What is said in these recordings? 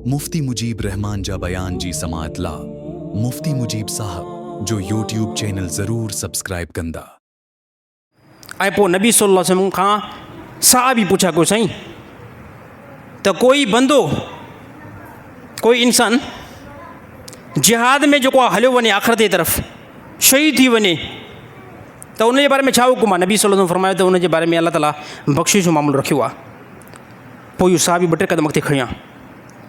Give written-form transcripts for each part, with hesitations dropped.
मुफ्ती मुजीब रहमान जा बयान जी समातला मुफ्ती मुजीब साहब जो यूट्यूब चैनल ज़रूर सब्सक्राइब कंदा। ऐं पोइ नबी सल्लल्लाहु अलैहि वसल्लम खां सहाबी पुछा कयो साईं त कोई बंदो कोई इंसान जिहाद में जेको आहे हलियो वञे आख़िरत जी तरफ़ शहीद थी वञे त उन जे बारे में छा हुकुम आहे। नबी सल्लल्लाहु अलैहि वसल्लम फरमायो त उन जे बारे में अल्लाह ताला बख़्शिश जो मामलो रखियो आहे। पोइ इहो सहाबी ॿ टे क़दम अॻिते खणिया,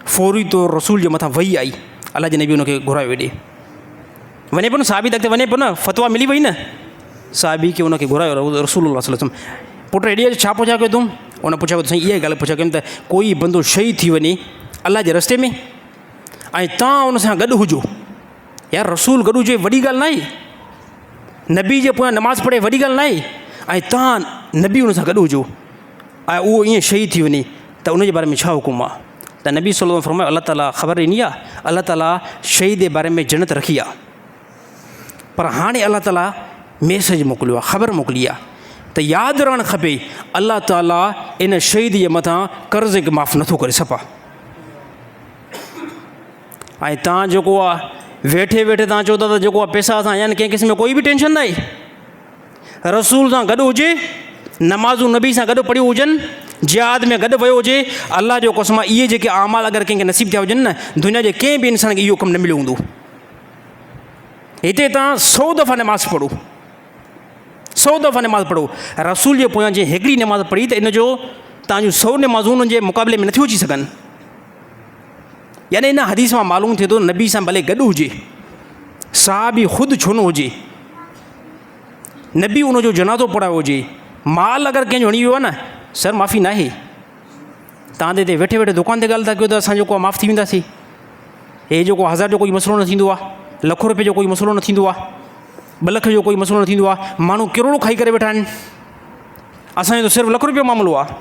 फौरी तौर रसूल जे मथां वही आई, अल्लाह जे नबी उनखे घुरायो हेॾे वञे पियो न, सहाबी त अॻिते वञे पियो न, फतवा मिली वई न, सहाबी खे उनखे घुरायो रसूल सल्लल्लाहु अलैहि वसल्लम। पुट हेॾे छा पुछा कयो तूं? उन पुछा कयो साईं इहा ॻाल्हि पुछा कयमि त कोई बंदो शहीद थी वञे अल्लाह जे रस्ते में ऐं तव्हां उन सां गॾु हुजो, यार रसूल गॾु हुजे वॾी ॻाल्हि न आहे, नबी जे पोयां नमाज़ पढ़े वॾी ॻाल्हि न आहे, ऐं तव्हां नबी उन सां गॾु हुजो ऐं उहो ईअं शहीद थी वञे त उन जे बारे में छा हुकुम आहे। त नबी सल्लल्लाहु अलैहि वसल्लम फरमायो अल्लाह ताला ख़बर ॾिनी आहे, अल्लाह ताला शहीद जे बारे में जन्नत रखी आहे, पर हाणे अल्लाह ताला मैसेज मोकिलियो आहे, ख़बर मोकिली आहे त यादि रहणु खपे अल्लाह ताला इन शहीद जे मथां कर्ज़ खे माफ़ु नथो करे सफ़ा। ऐं तव्हां जेको आहे वेठे वेठे तव्हां चओ था त जेको आहे पैसा असां यानी कंहिं क़िस्म में कोई बि टेंशन न आहे, रसूल सां गॾु हुजे, नमाज़ूं नबी सां गॾु पढ़ियूं हुजनि, जिहाद में गॾु वियो हुजे, अल्लाह जो कसम आहे इहे जेके आमाल अगरि कंहिंखे नसीब थिया हुजनि न, दुनिया जे कंहिं बि इंसान खे इहो कमु न मिलियो हूंदो। हिते तव्हां 100 दफ़ा नमाज़ पढ़ो, 100 दफ़ा नमाज़ पढ़ो, रसूल जे पोयां जे हिकिड़ी नमाज़ पढ़ी त इन जो तव्हांजूं 100 नमाज़ूं उन्हनि जे मुक़ाबले में नथियूं अची सघनि। यानी इन हदीस मां मालूम थिए थो नबी सां भले गॾु हुजे, सहाबी ख़ुदि छो न हुजे, नबी उनजो जनाज़ो पढ़ायो हुजे, माल अगरि कंहिंजो हणी वियो आहे न, सर माफ़ी न आहे। तव्हां हिते वेठे वेठे दुकान ते ॻाल्हि था कयो त असां जेको आहे माफ़ु थी वेंदासीं, हे जेको 1000 जो कोई मसइलो न थींदो आहे, लख रुपये जो कोई मसइलो न थींदो आहे, 2 लख जो कोई मसइलो न थींदो आहे, माण्हू किरोड़ो खाई करे वेठा आहिनि, असांजो त सिर्फ़ु लख रुपयो मामिलो आहे।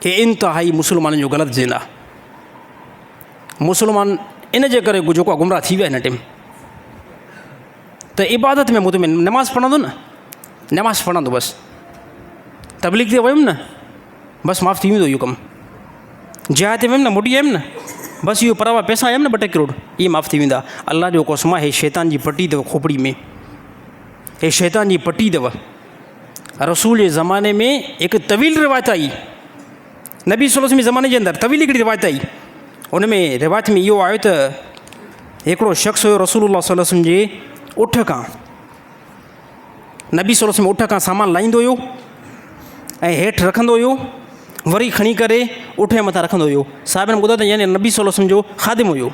हे इंतिहाई मुस्लमाननि जो ग़लति ज़हन आहे। मुस्लमान इन जे करे जेको आहे गुमराह थी विया हिन टाइम त इबादत में मुतमिन नमाज़ पढ़ंदो न, नमाज़ पढ़ंदो बसि, तबलीग ते वियुमि न बसि माफ़ु थी वेंदो इहो कमु, जिहाद ते वियुमि न मोटी आयुमि न बसि इहो परवा पैसा आयुमि न 2-2 करोड़, इहे माफ़ु थी वेंदा। अल्लाह जो कसम आहे, हे शैतान जी पटी अथव खोपड़ी में, हे शैतान जी पटी अथव। रसूल जे ज़माने में हिकु तवील रिवायत आई, नबी सल्लल्लाहु अलैहि वसल्लम जे ज़माने जे अंदरि तवील हिकिड़ी रिवायत आई, उन में रिवायत में इहो आयो त हिकिड़ो शख़्स हुयो रसूलुल्लाह सल्लल्लाहु अलैहि वसल्लम जे उठ खां, नबी सल्लल्लाहु अलैहि वसल्लम उठ खां सामान लाहींदो हुयो ऐं हेठि रखंदो हुयो, वरी खणी करे उठ जे मथां रखंदो हुयो। साहिबनि ॿुधायो त यानी नबी सल्लल्लाहु अलैहि वसल्लम जो ख़ादिम हुयो,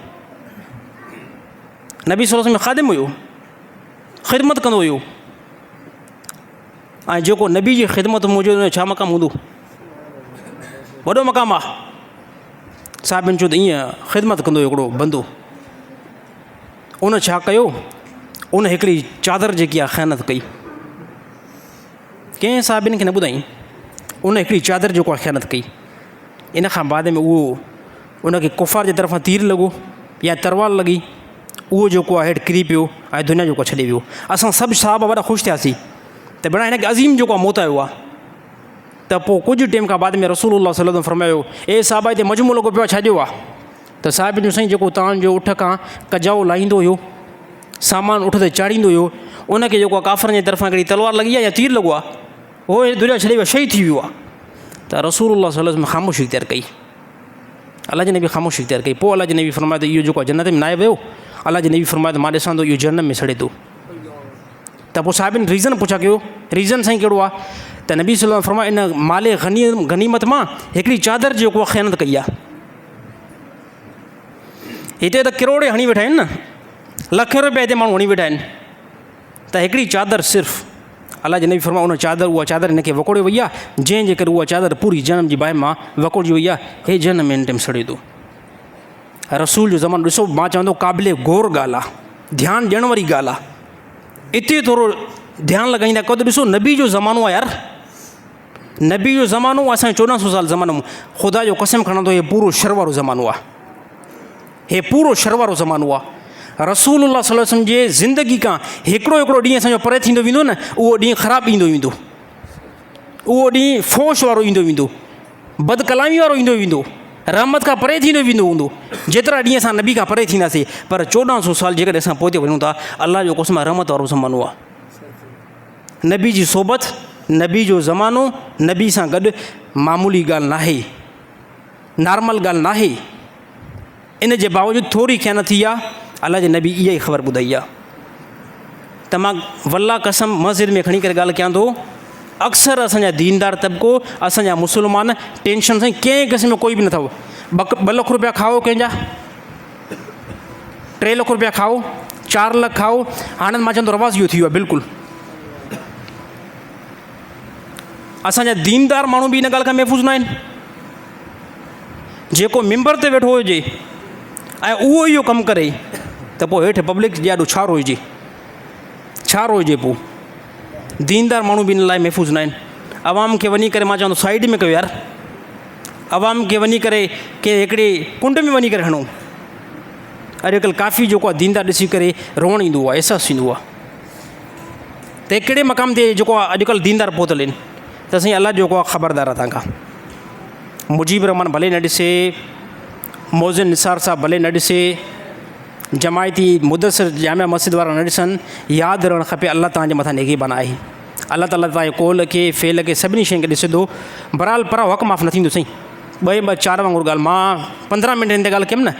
नबी सल्लल्लाहु अलैहि वसल्लम ख़ादिम हुयो, ख़िदमत कंदो हुयो। ऐं जेको नबी जी ख़िदमत हुजे उन जो छा मक़ाम हूंदो, वॾो मक़ाम आहे। साहिबनि चयो त ईअं ख़िदमत कंदो हिकिड़ो बंदो, उन छा कयो, उन हिकिड़ी चादर जेकी आहे ख़यानत कई, कंहिं साहिबनि खे न ॿुधाई, उन हिकिड़ी चादर जेको आहे ख़यानत कई। इन खां बाद में उहो उनखे कुफ़ार जे तरफ़ां तीर लॻो या तरवार लॻी, उहो जेको आहे हेठि किरी पियो ऐं दुनिया जेको छॾे वियो। असां सभु साहब वॾा ख़ुशि थियासीं त भेण हिनखे अज़ीम जेको आहे मौत आयो आहे। त पोइ कुझु टाइम खां बाद में रसूलुल्लाह सल्लल्लाहु अलैहि वसल्लम फरमायो, ए साहिबा हिते मजमू लॻो पियो आहे, छाजो आहे? त साहिब जो साईं जेको तव्हांजो उठ खां कजाओ लाहींदो हुयो, सामान उठ ते चाढ़ींदो हुयो, उनखे जेको आहे काफ़रनि जे तरफ़ां हिकिड़ी तलवार लॻी आहे या तीर लॻो आहे, उहो दुनिया छॾे वियो, शहीद थी वियो आहे। त रसूलुल्लाह सल्लल्लाहु अलैहि वसल्लम ख़ामोशी इख़्तियार कई, अल्लाह जे नबी ख़ामोशी इख़्तियार कई। पोइ अल्लाह जे नबी फरमायो त इहो जेको आहे जन्नत में न आहे वियो, अल्लाह जे नबी फरमायो त मां ॾिसां थो इहो जहन्नम में सड़े थो। त पोइ साहिबनि रीज़न पुछा कयो, रीज़न साईं कहिड़ो आहे? त नबी सल्लल्लाहु अलैहि वसल्लम फरमायो इन माले गनीमत मां हिकिड़ी चादर जेको आहे ख़यानत कई आहे। हिते त किरोड़े हणी वेठा आहिनि न, लख रुपया हिते माण्हू हणी वेठा आहिनि, त हिकिड़ी चादर सिर्फ़ु अल्लाह जे नबी फरमायो उन चादर, उहा चादर हिनखे वकोड़े वई आहे, जंहिंजे करे उहा चादर पूरी जनम जी बाहि मां वकोड़जी वई आहे, हे जनम में हिन टाइम सड़े थो। रसूल जो ज़मानो ॾिसो, मां चवंदो क़ाबिले गौर ॻाल्हि आहे, ध्यानु ॾियण वारी ॻाल्हि आहे। हिते थोरो ध्यानु लॻाईंदा कयो त ॾिसो नबी जो ज़मानो आहे यार, नबी जो ज़मानो असांजो 1400 साल ज़मानो, ख़ुदा जो कसम खणंदो हे पूरो शर वारो ज़मानो आहे, हे पूरो शर वारो ज़मानो आहे। रसूलुल्लाह सल्लल्लाहु अलैहि वसल्लम जे ज़िंदगी खां हिकिड़ो ॾींहुं असांजो परे थींदो वेंदो न, उहो ॾींहुं ख़राबु ईंदो वेंदो, उहो ॾींहुं फ़ोश वारो ईंदो वेंदो, बदकलामी वारो ईंदो वेंदो, रहमत खां परे थींदो वेंदो हूंदो जेतिरा ॾींहं असां नबी खां परे थींदासीं, पर 1400 साल जेकॾहिं असां पोइ ते वञूं था, अलाह जो कसम रहमत वारो ज़मानो आहे। नबी जी सोबत, नबी जो ज़मानो, नबी सां गॾु मामूली ॻाल्हि नाहे, नॉर्मल ॻाल्हि नाहे। इन जे बावजूदि थोरी ख़यानत थी आहे, अलाह जे नबी इहा ई ख़बर ॿुधाई आहे। त मां वल्ला कसम मस्जिद में खणी करे ॻाल्हि कयां थो, अक्सर असांजा दीनदार तबिको, असांजा मुस्लमान टेंशन सां कंहिं क़िस्म जो कोई बि न अथव। 2 लख रुपया खाओ कंहिंजा, 3 लख रुपया खाओ, 4 लख खाओ। हाणे मां चवंदो रवाज़ इहो थी वियो आहे बिल्कुलु। असांजा दीनदार माण्हू बि इन ॻाल्हि खां महफ़ूज़ न आहिनि। जेको मिंबर ते वेठो हुजे ऐं उहो इहो कमु करे त पोइ हेठि पब्लिक जे ॾाढो छा रोइजे, छा रोइजे। पोइ दीनदार माण्हू बि इन लाइ महफ़ूज़ न आहिनि। आवाम खे वञी करे मां चवंदो साइड में कयो यार, आवाम खे वञी करे कंहिं हिकिड़े कुंड में वञी करे हणो। अॼुकल्ह काफ़ी जेको आहे दीनदार ॾिसी करे रोअणु ईंदो आहे, अहसासु थींदो आहे त कहिड़े मक़ाम ते जेको आहे अॼुकल्ह दीनदार पहुतल आहिनि। त साईं अलाह जेको आहे ख़बरदार आहे तव्हां खां। मुजीब रहमान भले न ॾिसे, मोज़िन निसार साहब भले न ॾिसे, जमायती मुदसिर जामिया मस्जिद वारा न ॾिसनि, यादि रहणु खपे अलाह तव्हांजे मथां निगहबान आहे। अलाह ताला तव्हांजे कौल खे, फ़ेल खे, सभिनी शयुनि खे ॾिसे थो। बहरहाल पर हक़ माफ़ न थींदो साईं। 2-4 वांगुरु ॻाल्हि मां 15 मिंट ते ॻाल्हि कयमि न,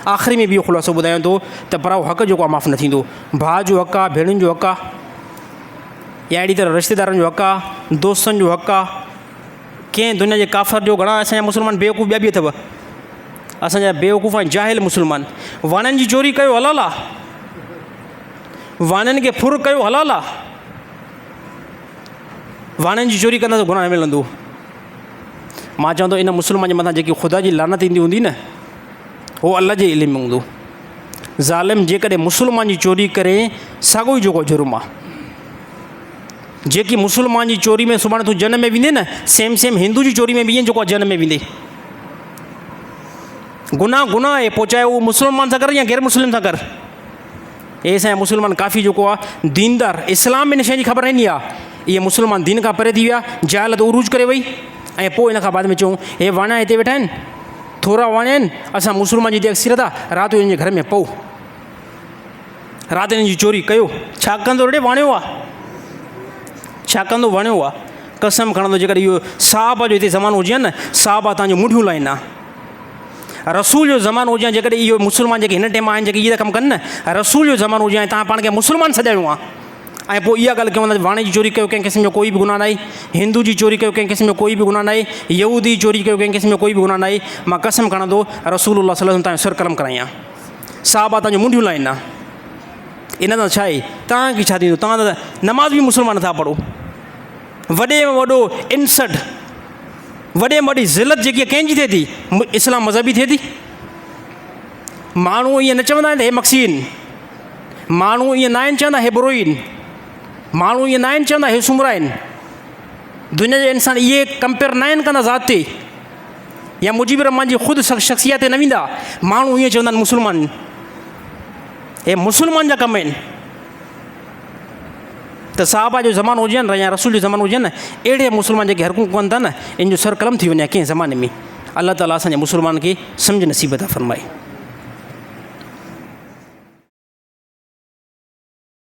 आख़िरी में बि इहो ख़ुलासो ॿुधायां थो त पर हक़ जेको आहे माफ़ न थींदो। भाउ जो हक़ आहे, भेणुनि जो हक़ आहे, या अहिड़ी तरह रिश्तेदारनि जो हक़ आहे, दोस्तनि जो हक़ आहे। कंहिं दुनिया जे काफ़र जो घणा असांजा मुस्लमान बेवकूफ़ ॿिया बि अथव। असांजा बेवकूफ़ ऐं जाहिल मुस्लमान। वाणनि जी चोरी कयो हलाल आहे, वाणनि खे फुर कयो हलाल आहे। वाणनि जी चोरी कंदा त गुनाह न मिलंदो। मां चवंदो इन मुस्लमान जे मथां जेकी ख़ुदा जी लानत ईंदी हूंदी न, उहो अलाह जे इल्म में हूंदो। ज़ालिम जेकॾहिं मुस्लमान जी चोरी करे, साॻियो ई जेको जुर्म आहे। जेकी मुस्लमान जी चोरी में सुभाणे तूं जन में वेंदे न, सेम हिंदू जी चोरी में बि ईअं जेको आहे जन में वेंदे। गुनाह गुनाह आहे, पोइ चाहे उहो मुस्लमान सां कर या गैर मुस्लिम सां कर। हे असांजा मुस्लमान काफ़ी जेको आहे दीनदार, इस्लाम में इन शइ जी ख़बर रहंदी आहे। इहे मुस्लमान दीन खां परे थी विया, जहालत उरूज करे वई, ऐं पोइ इन खां बाद में चऊं हे वाणा हिते वेठा आहिनि, थोरा वाणा आहिनि, असां मुस्लमान जी हिते अक्सरियत आहे, राति जो हिन जे घर में पऊं, राति हिन जी चोरी कयो। छा कंदो रे, वाणियो आहे, छा कंदो, वणियो आहे। कसम खणंदो जेकॾहिं इहो साहब जो हिते ज़मानो हुजे न, साहब तव्हांजो मुंडियूं लाहींदा। रसूल जो ज़मानो हुजे, जेकॾहिं इहो मुस्लमान जेके हिन टाइम आहिनि जेके इहे कमु कनि न, रसूल जो ज़मानो हुजे ऐं तव्हां पाण खे मुस्लमान सॼायो आहे, ऐं पोइ इहा ॻाल्हि कयूं था वाणे जी चोरी कयो कंहिं क़िस्म जो कोई बि गुनाह न आहे, हिंदू जी चोरी कयो कंहिं क़िस्म जो कोई बि गुनाह न आहे, यहूदी जी चोरी कयो कंहिं क़िस्म जो कोई बि गुनाह न आहे। मां कसम खणंदो रसूलुल्लाह सल्लल्लाहु अलैहि वसल्लम तव्हांजो सर कलम करायां, साहबा तव्हांजो मुंडियूं लाहींदा। इन सां छा आहे, तव्हांखे छा थींदो? तव्हां त नमाज़ बि मुस्लमान नथा पढ़ो। वॾे में वॾो इंसल्ट, वॾे में वॾी ज़िलत जेकी कंहिंजी थिए थी, इस्लाम मज़हबी थिए थी। माण्हू ईअं न चवंदा आहिनि हे मक्सीन, माण्हू ईअं न आहिनि चवंदा हे बुरोइन, माण्हू ईअं न आहिनि चवंदा हे सुमरा आहिनि। दुनिया जे इंसान इहे कंपेयर न आहिनि कंदा ज़ात ते, या मुजीब रहमान जी ख़ुदि शख़्सियत ते न वेंदा। माण्हू ईअं चवंदा आहिनि मुस्लमान, हे मुस्लमान जा कम आहिनि। त साहबा जो ज़मानो हुजे न या रसूल जो ज़मानो हुजे न, अहिड़े मुस्लमान जेके हरकूं कनि था न, इन जो सर कलम थी वञे कंहिं ज़माने में। अलाह ताला असांजे मुस्लमान खे सम्झ नसीब था फ़रमाए।